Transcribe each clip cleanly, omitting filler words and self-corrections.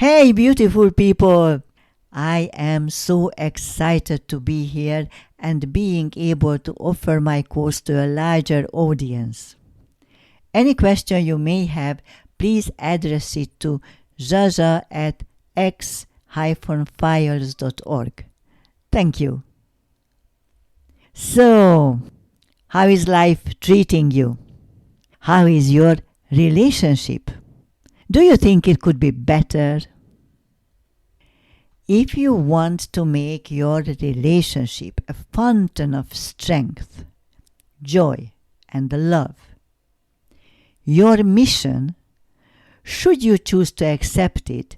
Hey, beautiful people! I am so excited to be here and being able to offer my course to a larger audience. Any question you may have, please address it to jaja@x-files.org. Thank you. So, how is life treating you? How is your relationship? Do you think it could be better? If you want to make your relationship a fountain of strength, joy, and love, your mission, should you choose to accept it,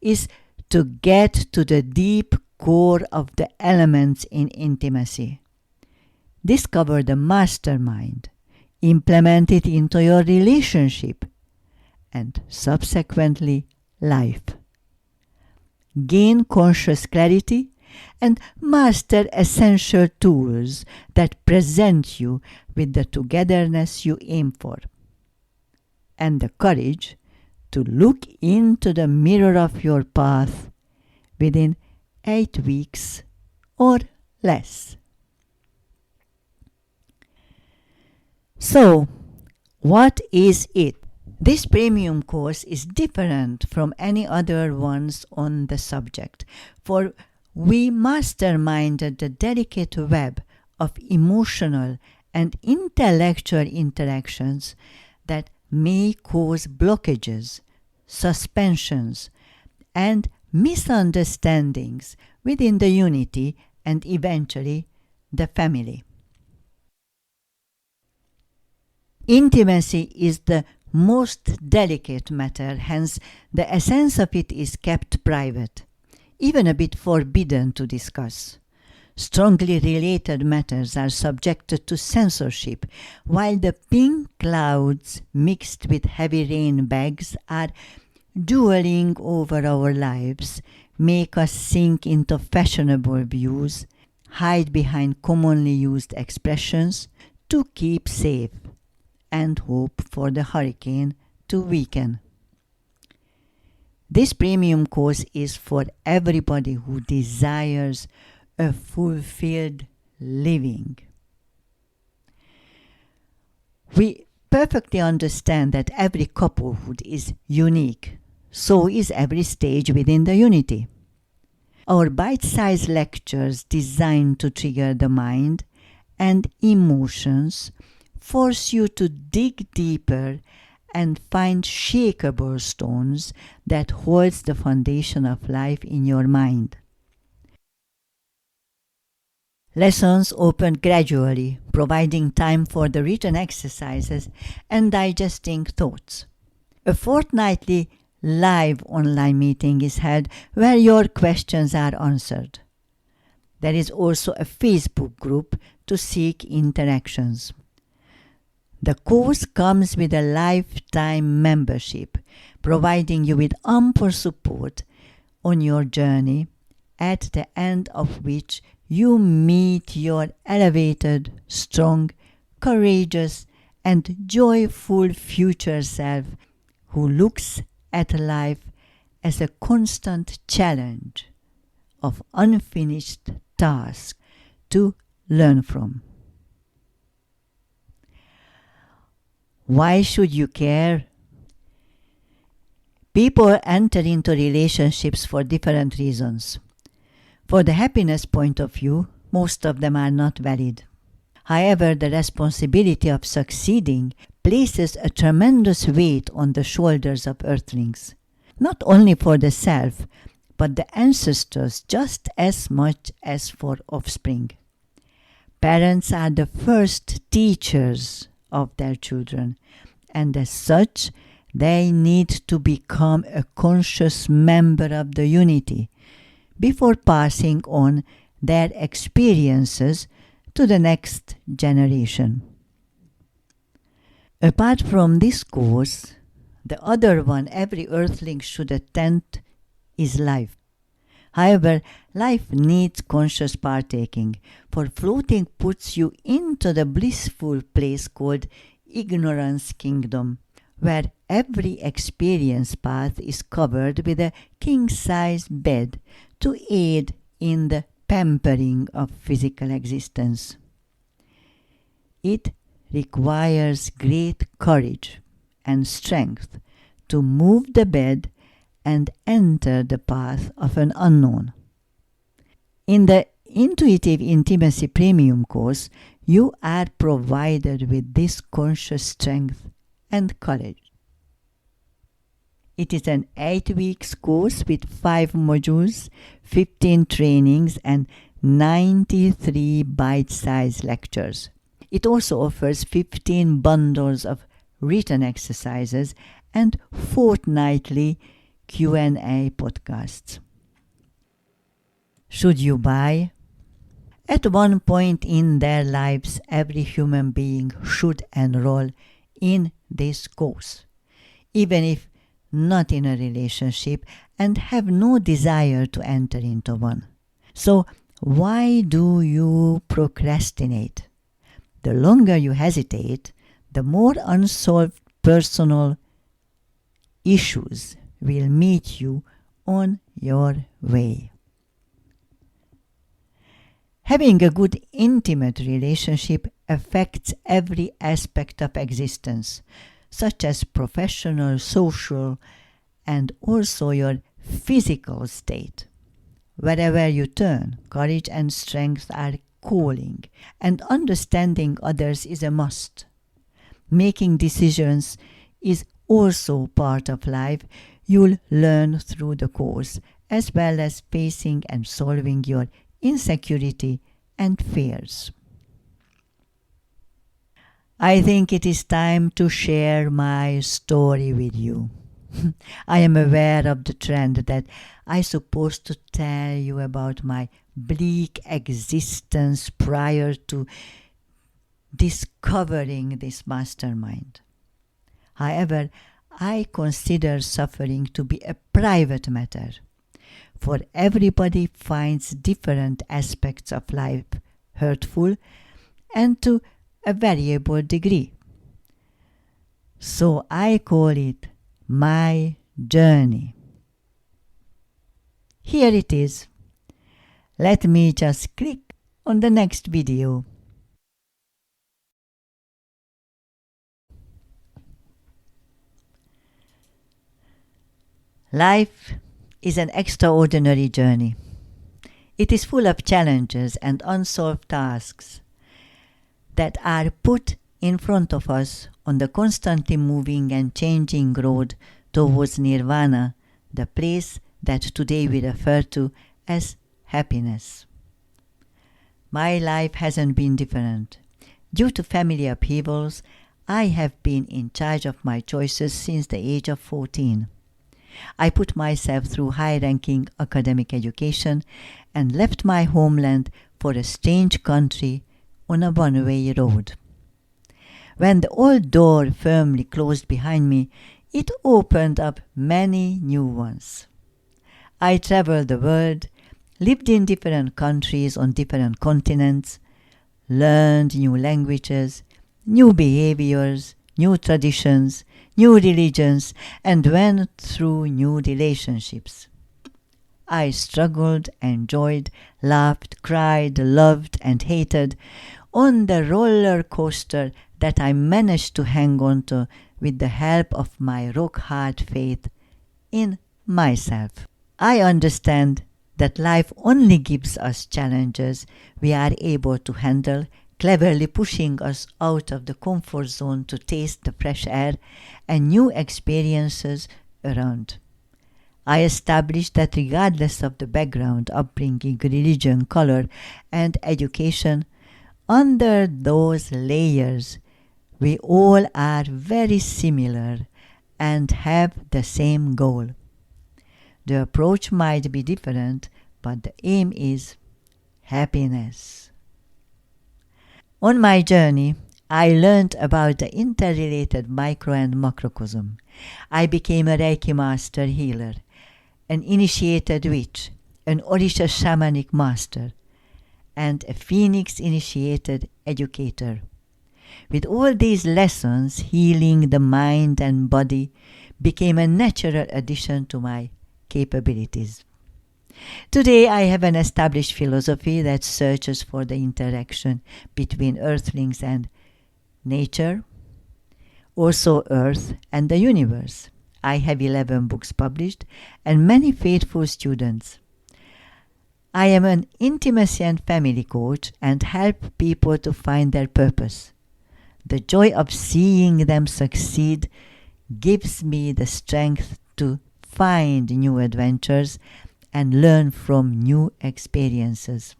is to get to the deep core of the elements in intimacy. Discover the mastermind, implement it into your relationship, and subsequently life. Gain conscious clarity and master essential tools that present you with the togetherness you aim for, and the courage to look into the mirror of your path within 8 weeks or less. So, what is it? This premium course is different from any other ones on the subject, for we masterminded the delicate web of emotional and intellectual interactions that may cause blockages, suspensions, and misunderstandings within the unity and eventually the family. Intimacy is the most delicate matter, hence the essence of it is kept private, even a bit forbidden to discuss. Strongly related matters are subjected to censorship, while the pink clouds mixed with heavy rain bags are dueling over our lives, make us sink into fashionable views, hide behind commonly used expressions to keep safe, and hope for the hurricane to weaken. This premium course is for everybody who desires a fulfilled living. We perfectly understand that every couplehood is unique, so is every stage within the unity. Our bite-sized lectures designed to trigger the mind and emotions force you to dig deeper and find shakeable stones that holds the foundation of life in your mind. Lessons open gradually, providing time for the written exercises and digesting thoughts. A fortnightly live online meeting is held where your questions are answered. There is also a Facebook group to seek interactions. The course comes with a lifetime membership, providing you with ample support on your journey, at the end of which you meet your elevated, strong, courageous, and joyful future self who looks at life as a constant challenge of unfinished tasks to learn from. Why should you care? People enter into relationships for different reasons. For the happiness point of view, most of them are not valid. However, the responsibility of succeeding places a tremendous weight on the shoulders of earthlings, not only for the self, but the ancestors just as much as for offspring. Parents are the first teachers of their children, and as such, they need to become a conscious member of the unity before passing on their experiences to the next generation. Apart from this course, the other one every earthling should attend is life. However, life needs conscious partaking, for floating puts you into the blissful place called ignorance kingdom, where every experience path is covered with a king-size bed to aid in the pampering of physical existence. It requires great courage and strength to move the bed and enter the path of an unknown. In the Intuitive Intimacy Premium course, you are provided with this conscious strength and courage. It is an 8-week course with 5 modules, 15 trainings, and 93 bite-sized lectures. It also offers 15 bundles of written exercises and fortnightly Q&A podcasts. Should you buy? At one point in their lives, every human being should enroll in this course, even if not in a relationship and have no desire to enter into one. So why do you procrastinate? The longer you hesitate, the more unsolved personal issues will meet you on your way. Having a good intimate relationship affects every aspect of existence, such as professional, social, and also your physical state. Wherever you turn, courage and strength are calling, and understanding others is a must. Making decisions is also part of life you'll learn through the course, as well as facing and solving your insecurity and fears. I think it is time to share my story with you. I am aware of the trend that I'm supposed to tell you about my bleak existence prior to discovering this mastermind. However, I consider suffering to be a private matter, for everybody finds different aspects of life hurtful and to a variable degree. So I call it my journey. Here it is. Let me just click on the next video. Life is an extraordinary journey. It is full of challenges and unsolved tasks that are put in front of us on the constantly moving and changing road towards nirvana, the place that today we refer to as happiness. My life hasn't been different. Due to family upheavals, I have been in charge of my choices since the age of 14. I put myself through high-ranking academic education and left my homeland for a strange country on a one-way road. When the old door firmly closed behind me, it opened up many new ones. I traveled the world, lived in different countries on different continents, learned new languages, new behaviors, new traditions, new religions, and went through new relationships. I struggled, enjoyed, laughed, cried, loved, and hated on the roller coaster that I managed to hang on to with the help of my rock-hard faith in myself. I understand that life only gives us challenges we are able to handle, cleverly pushing us out of the comfort zone to taste the fresh air and new experiences around. I established that regardless of the background, upbringing, religion, color, and education, under those layers, we all are very similar and have the same goal. The approach might be different, but the aim is happiness. On my journey, I learned about the interrelated micro and macrocosm. I became a Reiki master healer, an initiated witch, an Orisha shamanic master, and a Phoenix initiated educator. With all these lessons, healing the mind and body became a natural addition to my capabilities. Today, I have an established philosophy that searches for the interaction between earthlings and nature, also Earth and the universe. I have 11 books published and many faithful students. I am an intimacy and family coach and help people to find their purpose. The joy of seeing them succeed gives me the strength to find new adventures and learn from new experiences.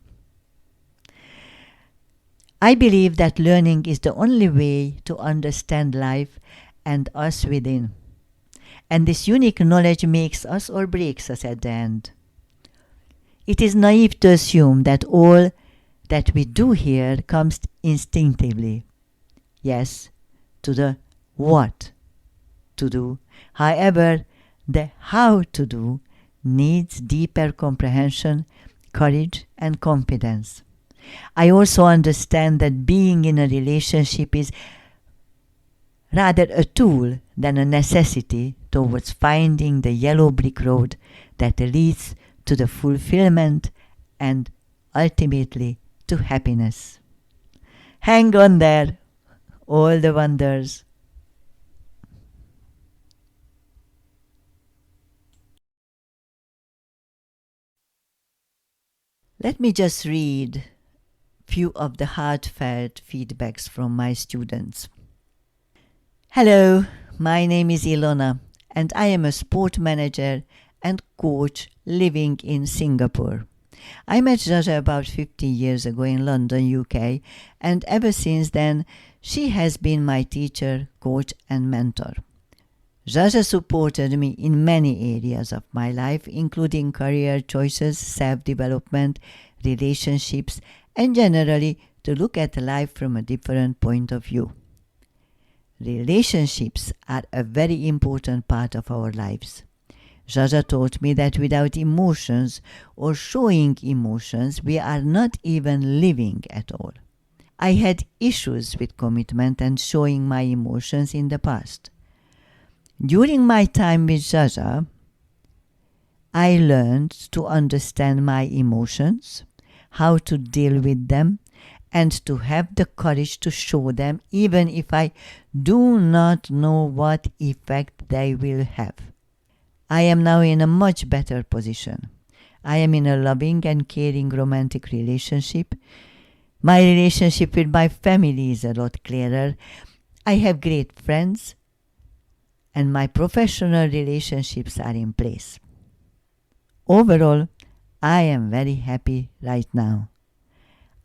I believe that learning is the only way to understand life and us within. And this unique knowledge makes us or breaks us at the end. It is naive to assume that all that we do here comes instinctively. Yes, to the what to do. However, the how to do needs deeper comprehension, courage, and confidence. I also understand that being in a relationship is rather a tool than a necessity towards finding the yellow brick road that leads to the fulfillment and ultimately to happiness. Hang on there, all the wonders. Let me just read few of the heartfelt feedbacks from my students. Hello, my name is Ilona and I am a sport manager and coach living in Singapore. I met Jaja about 50 years ago in London, UK, and ever since then she has been my teacher, coach and mentor. Jaja supported me in many areas of my life, including career choices, self-development, relationships, and generally to look at life from a different point of view. Relationships are a very important part of our lives. Jaja taught me that without emotions or showing emotions, we are not even living at all. I had issues with commitment and showing my emotions in the past. During my time with Jaja, I learned to understand my emotions, how to deal with them, and to have the courage to show them even if I do not know what effect they will have. I am now in a much better position. I am in a loving and caring romantic relationship. My relationship with my family is a lot clearer. I have great friends, and my professional relationships are in place. Overall, I am very happy right now.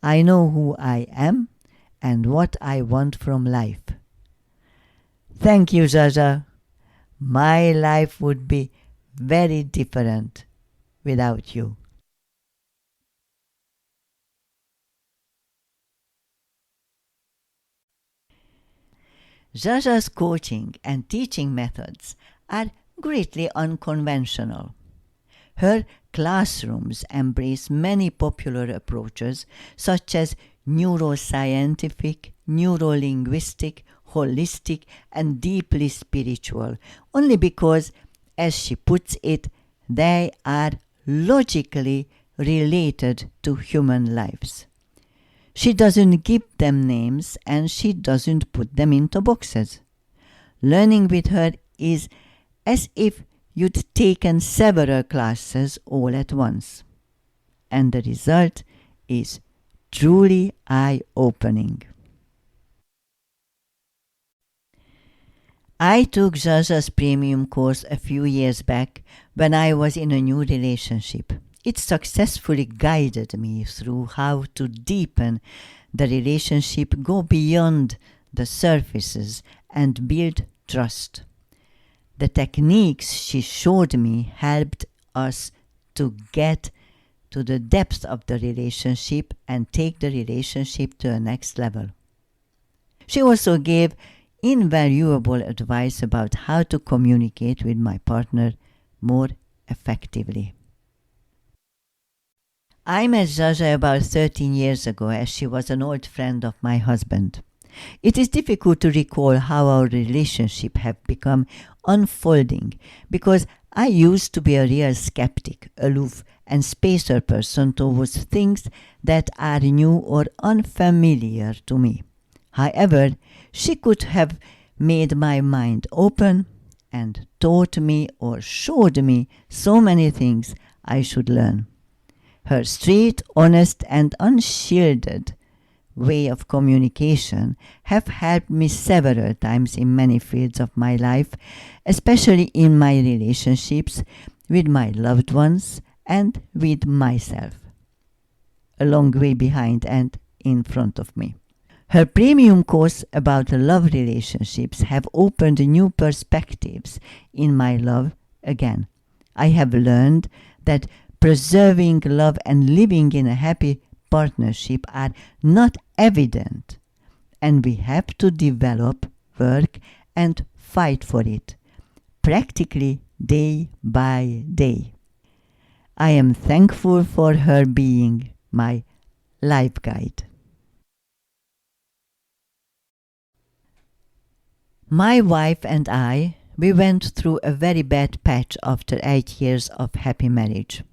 I know who I am and what I want from life. Thank you, Jaja. My life would be very different without you. Jaja's coaching and teaching methods are greatly unconventional. Her classrooms embrace many popular approaches such as neuroscientific, neurolinguistic, holistic, and deeply spiritual, only because, as she puts it, they are logically related to human lives. She doesn't give them names and she doesn't put them into boxes. Learning with her is as if you'd taken several classes all at once. And the result is truly eye-opening. I took Jaja's premium course a few years back when I was in a new relationship. It successfully guided me through how to deepen the relationship, go beyond the surfaces, and build trust. The techniques she showed me helped us to get to the depth of the relationship and take the relationship to a next level. She also gave invaluable advice about how to communicate with my partner more effectively. I met Jaja about 13 years ago as she was an old friend of my husband. It is difficult to recall how our relationship have become unfolding because I used to be a real skeptic, aloof, and spacer person towards things that are new or unfamiliar to me. However, she could have made my mind open and taught me or showed me so many things I should learn. Her straight, honest, and unshielded way of communication have helped me several times in many fields of my life, especially in my relationships with my loved ones and with myself, a long way behind and in front of me. Her premium course about love relationships have opened new perspectives in my love again. I have learned that preserving love and living in a happy partnership are not evident, and we have to develop, work, and fight for it, practically day by day. I am thankful for her being my life guide. My wife and I, we went through a very bad patch after 8 years of happy marriage.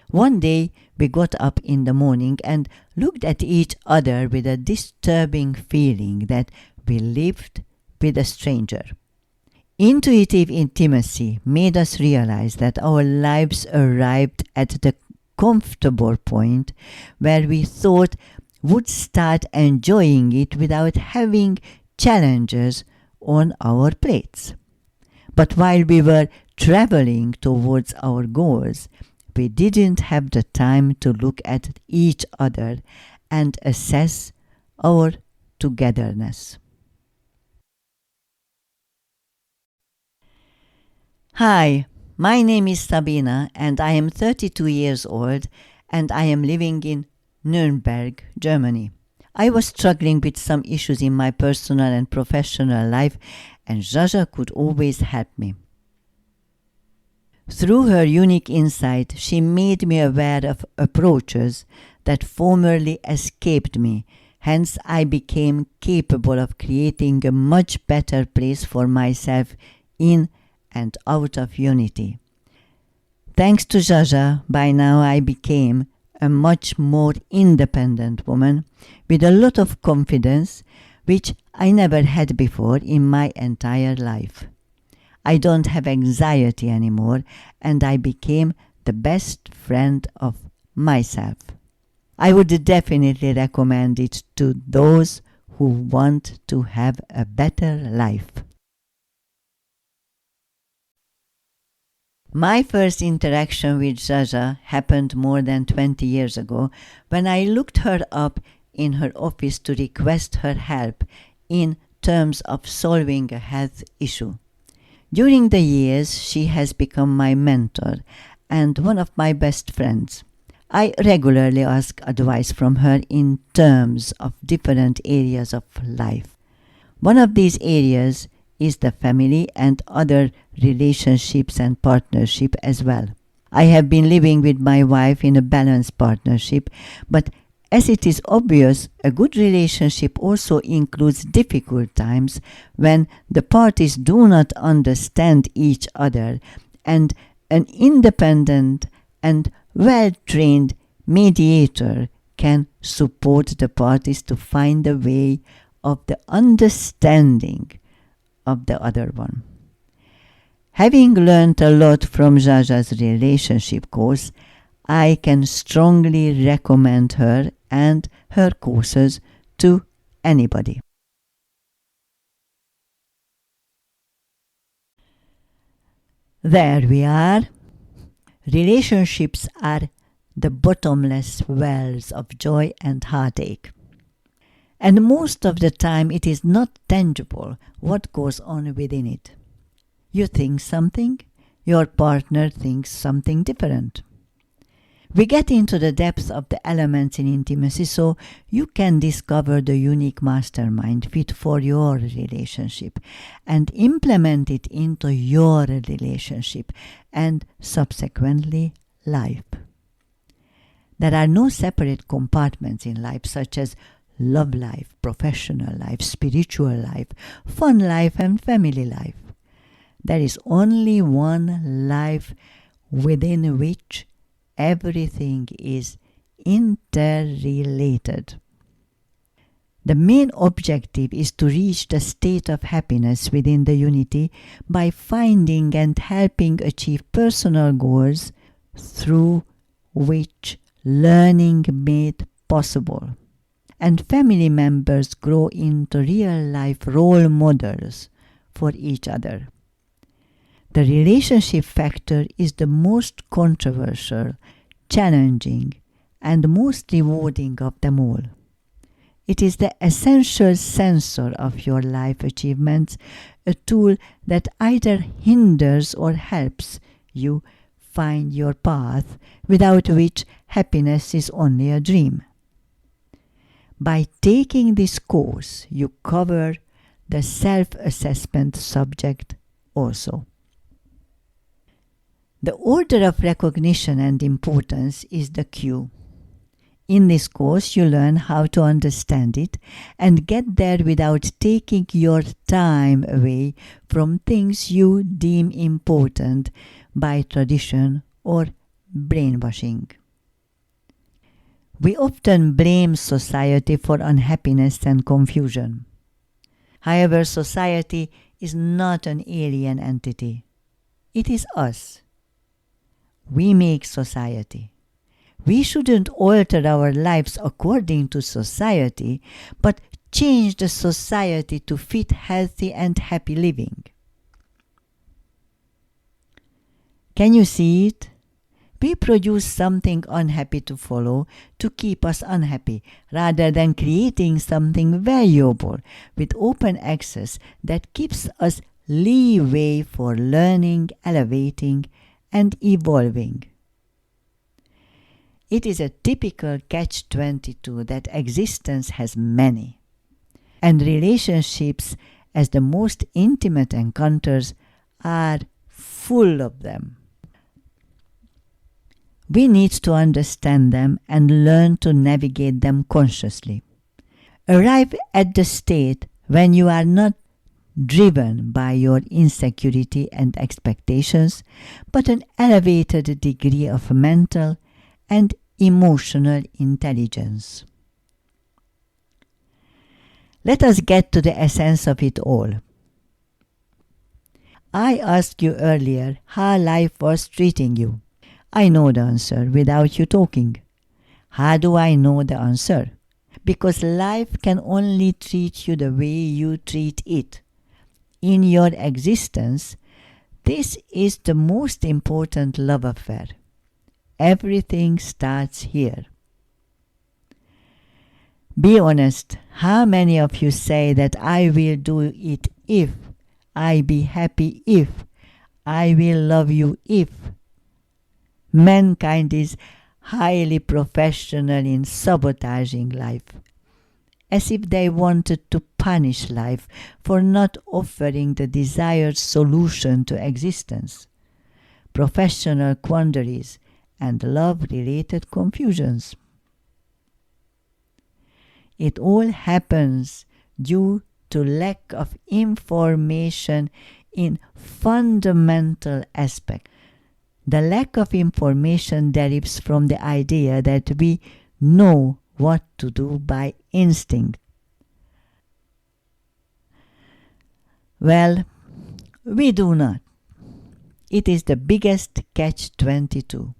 One day we got up in the morning and looked at each other with a disturbing feeling that we lived with a stranger. Intuitive intimacy made us realize that our lives arrived at the comfortable point where we thought would start enjoying it without having challenges on our plates. But while we were traveling towards our goals, we didn't have the time to look at each other and assess our togetherness. Hi, my name is Sabina and I am 32 years old and I am living in Nuremberg, Germany. I was struggling with some issues in my personal and professional life, and Jaja could always help me. Through her unique insight, she made me aware of approaches that formerly escaped me. Hence, I became capable of creating a much better place for myself in and out of unity. Thanks to Jaja, by now I became a much more independent woman with a lot of confidence, which I never had before in my entire life. I don't have anxiety anymore, and I became the best friend of myself. I would definitely recommend it to those who want to have a better life. My first interaction with Jaja happened more than 20 years ago when I looked her up in her office to request her help in terms of solving a health issue. During the years, she has become my mentor and one of my best friends. I regularly ask advice from her in terms of different areas of life. One of these areas is the family and other relationships and partnership as well. I have been living with my wife in a balanced partnership, but as it is obvious, a good relationship also includes difficult times when the parties do not understand each other, and an independent and well-trained mediator can support the parties to find a way of the understanding of the other one. Having learned a lot from Jaja's relationship course, I can strongly recommend her and her courses to anybody. There we are. Relationships are the bottomless wells of joy and heartache. And most of the time it is not tangible what goes on within it. You think something, your partner thinks something different. We get into the depths of the elements in intimacy so you can discover the unique mastermind fit for your relationship and implement it into your relationship and subsequently life. There are no separate compartments in life such as love life, professional life, spiritual life, fun life, and family life. There is only one life within which everything is interrelated. The main objective is to reach the state of happiness within the unity by finding and helping achieve personal goals through which learning made possible. And family members grow into real-life role models for each other. The relationship factor is the most controversial, challenging, and most rewarding of them all. It is the essential sensor of your life achievements, a tool that either hinders or helps you find your path, without which happiness is only a dream. By taking this course, you cover the self-assessment subject also. The order of recognition and importance is the cue. In this course, you learn how to understand it and get there without taking your time away from things you deem important by tradition or brainwashing. We often blame society for unhappiness and confusion. However, society is not an alien entity. It is us. We make society. We shouldn't alter our lives according to society, but change the society to fit healthy and happy living. Can you see it? We produce something unhappy to follow to keep us unhappy, rather than creating something valuable with open access that keeps us leeway for learning, elevating, and evolving. It is a typical catch-22 that existence has many, and relationships as the most intimate encounters are full of them. We need to understand them and learn to navigate them consciously. Arrive at the state when you are not driven by your insecurity and expectations, but an elevated degree of mental and emotional intelligence. Let us get to the essence of it all. I asked you earlier how life was treating you. I know the answer without you talking. How do I know the answer? Because life can only treat you the way you treat it. In your existence, this is the most important love affair. Everything starts here. Be honest. How many of you say that I will do it if, I be happy if, I will love you if? Mankind is highly professional in sabotaging life, as if they wanted to punish life for not offering the desired solution to existence. Professional quandaries and love-related confusions. It all happens due to lack of information in fundamental aspects. The lack of information derives from the idea that we know what to do by instinct. Well, we do not. It is the biggest catch-22.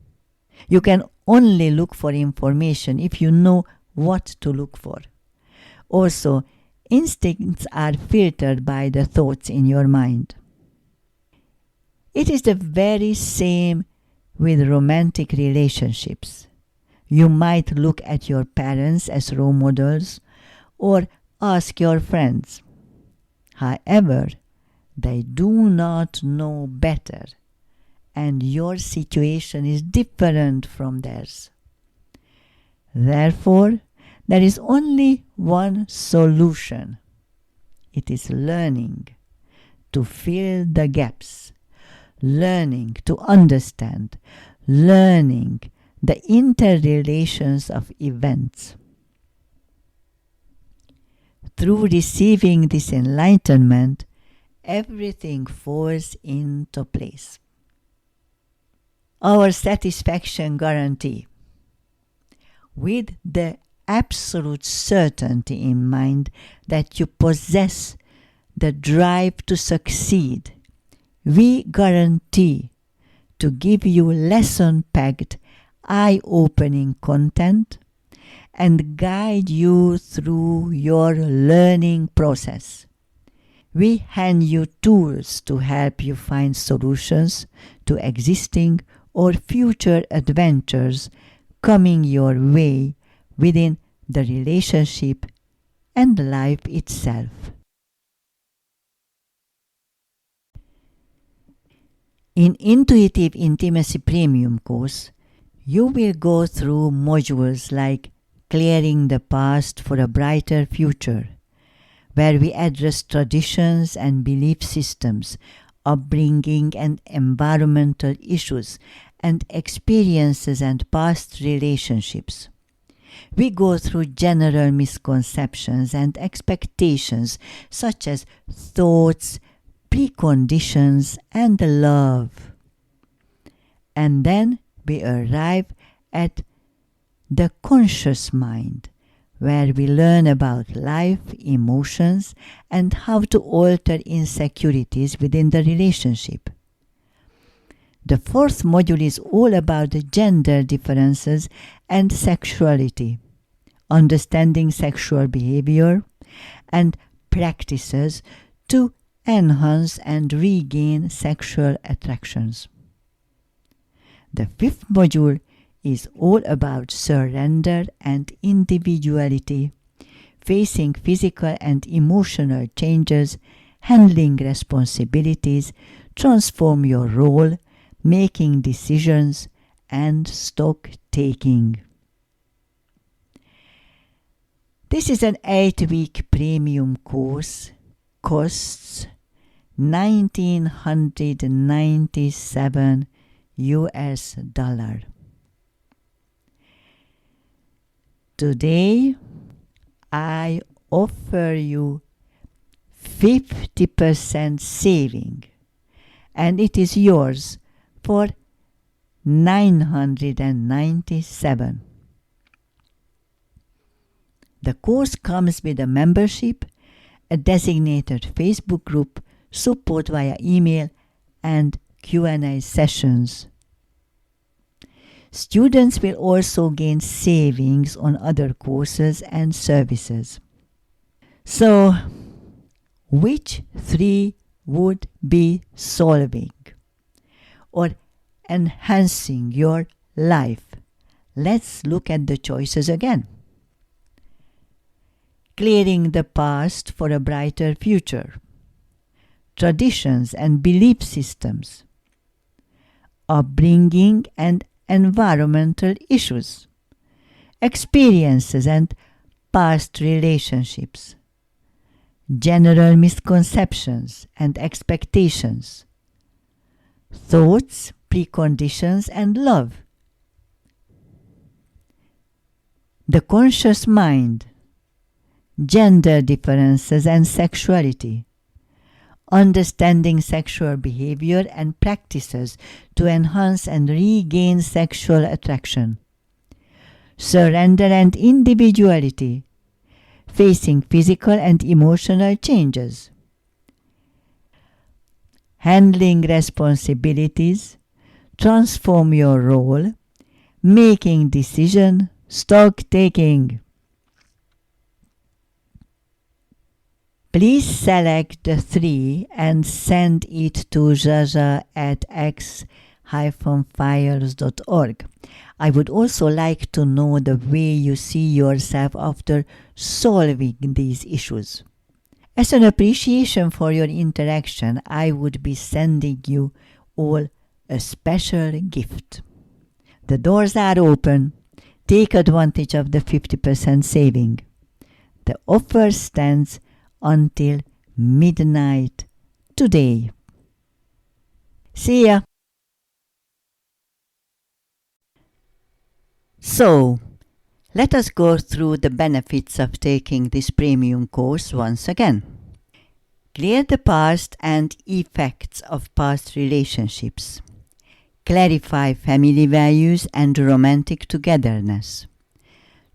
You can only look for information if you know what to look for. Also, instincts are filtered by the thoughts in your mind. It is the very same with romantic relationships. You might look at your parents as role models or ask your friends. However, they do not know better, and your situation is different from theirs. Therefore, there is only one solution. It is learning to fill the gaps, learning to understand, learning the interrelations of events. through receiving this enlightenment, everything falls into place. Our satisfaction guarantee. With the absolute certainty in mind that you possess the drive to succeed, we guarantee to give you lesson-packed, eye-opening content and guide you through your learning process. We hand you tools to help you find solutions to existing or future adventures coming your way within the relationship and life itself. In Intuitive Intimacy Premium course, you will go through modules like Clearing the Past for a Brighter Future, where we address traditions and belief systems, upbringing and environmental issues, and experiences and past relationships. We go through general misconceptions and expectations such as thoughts, preconditions, and love. And then we arrive at the conscious mind, where we learn about life, emotions, and how to alter insecurities within the relationship. The fourth module is all about the gender differences and sexuality, understanding sexual behavior, and practices to enhance and regain sexual attractions. The fifth module is all about surrender and individuality, facing physical and emotional changes, handling responsibilities, transform your role, making decisions, and stock taking. This is an 8-week premium course, costs $1,997 US. Today, I offer you 50% saving, and it is yours for $997. The course comes with a membership, a designated Facebook group, support via email, and Q&A sessions. Students will also gain savings on other courses and services. So, which three would be solving or enhancing your life? Let's look at the choices again. Clearing the past for a brighter future. Traditions and belief systems. Upbringing and environmental issues. Experiences and past relationships. General misconceptions and expectations. Thoughts, preconditions, and love. The conscious mind. Gender differences and sexuality. Understanding sexual behavior and practices to enhance and regain sexual attraction. Surrender and individuality. Facing physical and emotional changes. Handling responsibilities. Transform your role. Making decision. Stock taking. Please select the 3 and send it to jaja@x-files.org. I would also like to know the way you see yourself after solving these issues. As an appreciation for your interaction, I would be sending you all a special gift. The doors are open. Take advantage of the 50% saving. The offer stands until midnight today. See ya! So, Let us go through the benefits of taking this premium course once again. Clear the past and effects of past relationships. Clarify family values and romantic togetherness.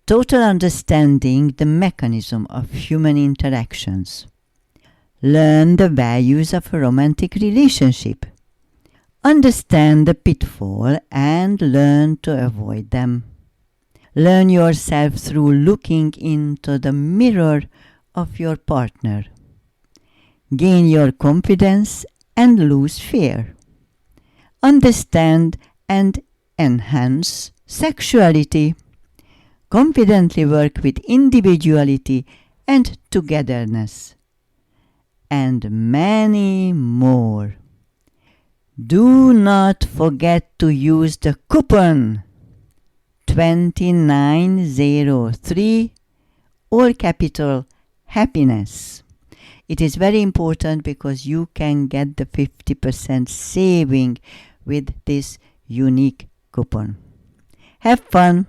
Total understanding the mechanism of human interactions. Learn the values of a romantic relationship. Understand the pitfall and learn to avoid them. Learn yourself through looking into the mirror of your partner. Gain your confidence and lose fear. Understand and enhance sexuality. Confidently work with individuality and togetherness. And many more. Do not forget to use the coupon 2903, all capital happiness. It is very important because you can get the 50% saving with this unique coupon. Have fun!